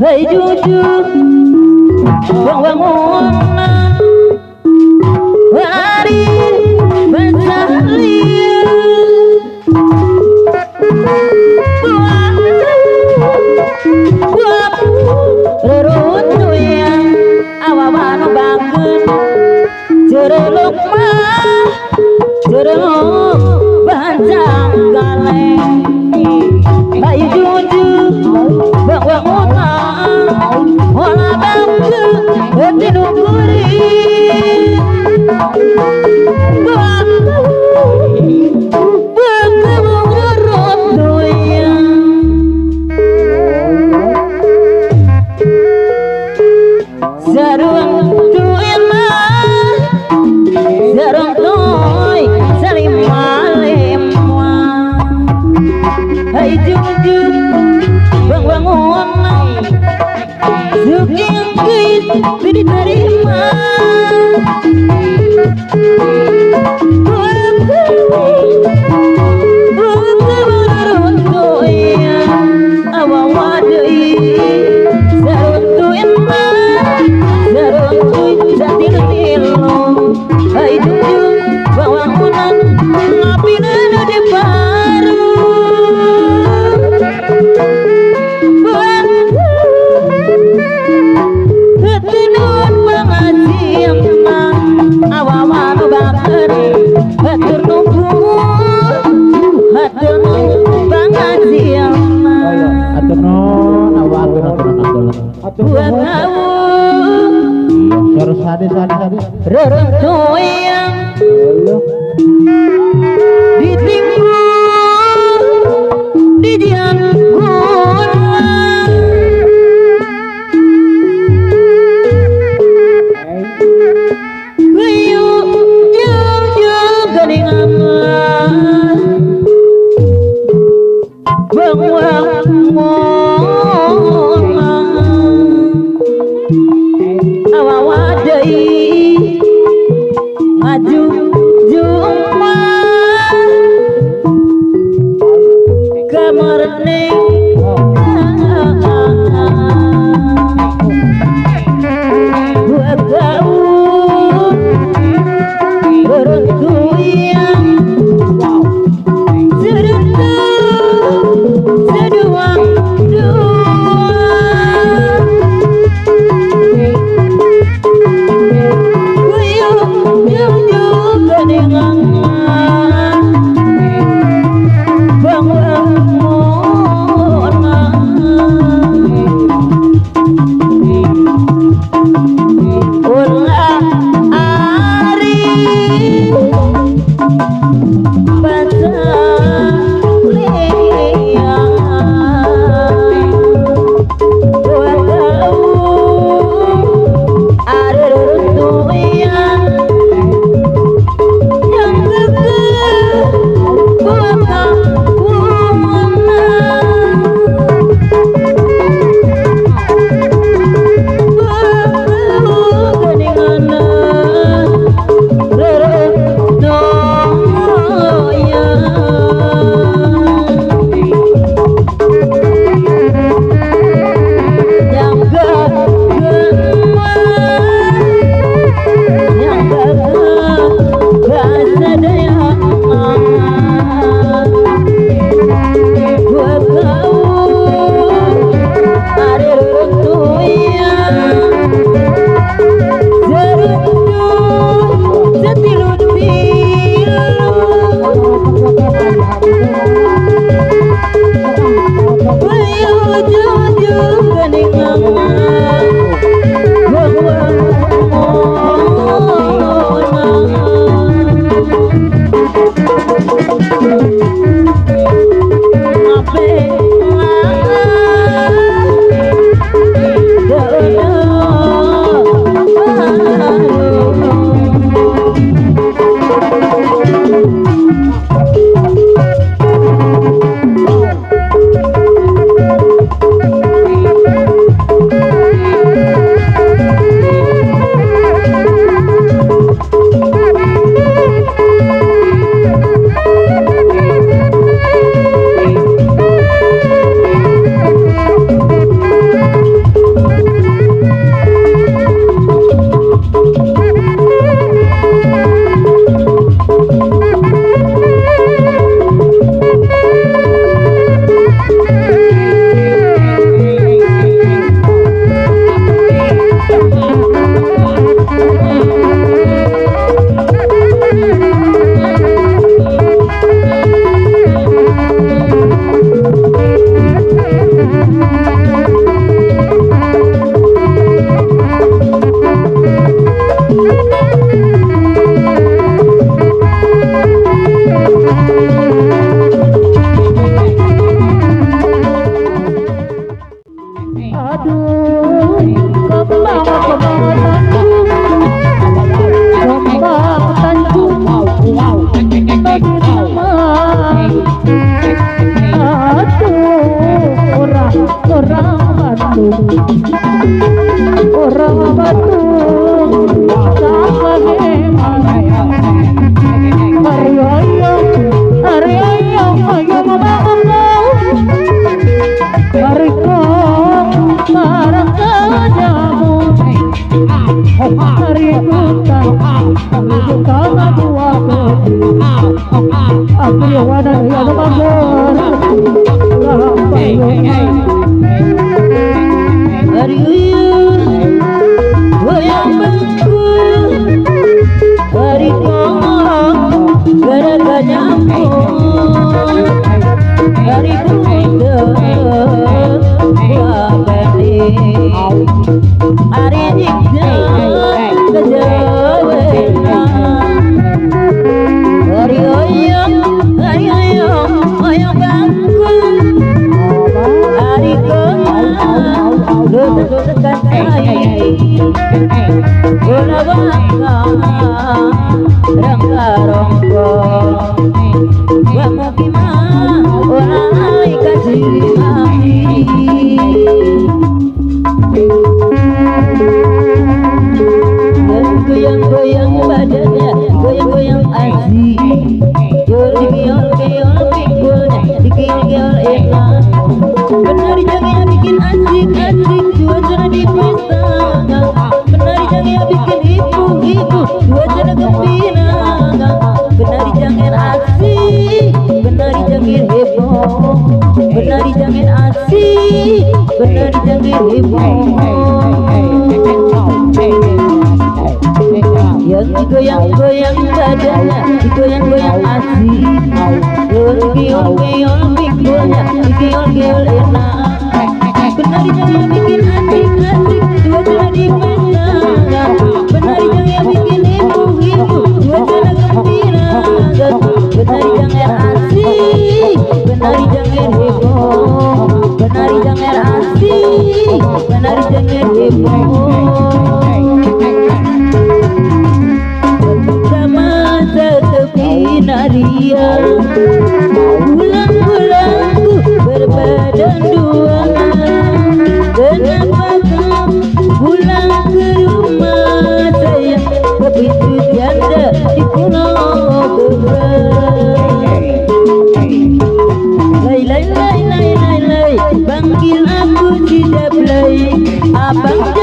Hei jujur bangun hari bersalin buat reruntu yang awawan bangun jereluk mah jereluk bancang galeng. Hei jujur bangun olah bangku hati nungguin bangku mengurut dunia sarung tuin mah sarung toy salim malemwa. Hai jujur bangun Zukingkit diterima reruntu yang ditimbul di dian kurang kuyuk jauh geningan maju jumpa kemerning buat kau beruntu yang serentu sedua karena dua aku yang wadah yang bagus dalam payung hari goyang bangku hari gara-gara nyampur hari muda gua balik hari nyiksa kejawetan hari oyong bangku hari dosa-dosa guna bangga rangga ronggo gua mau gimana orang kasih kami goyang-goyang badannya goyang-goyang asik digiol-giol pinggulnya digiol-giol enak penari jangan bikin asik-asik suasana di pesta penari jangan bikin ibu-ibu suasana gembira penari jangan asik penari jangan heboh penari jangan asik penari jangan heboh yang digoyang-goyang badannya digoyang-goyang asik digiol-giol pinggulnya digiol-giol enak penari jangan bikin asik-asik suasana di pesta penari jangan bikin ibu-ibu suasana gembira penari jangan asik penari jangan heboh penari jangan asik penari jangan heboh Naria pulang-pulangku berbadan dua kenapa kamu pulang ke rumah saya ke pintu janda di Pulau Gebang lay panggil aku tidak play abang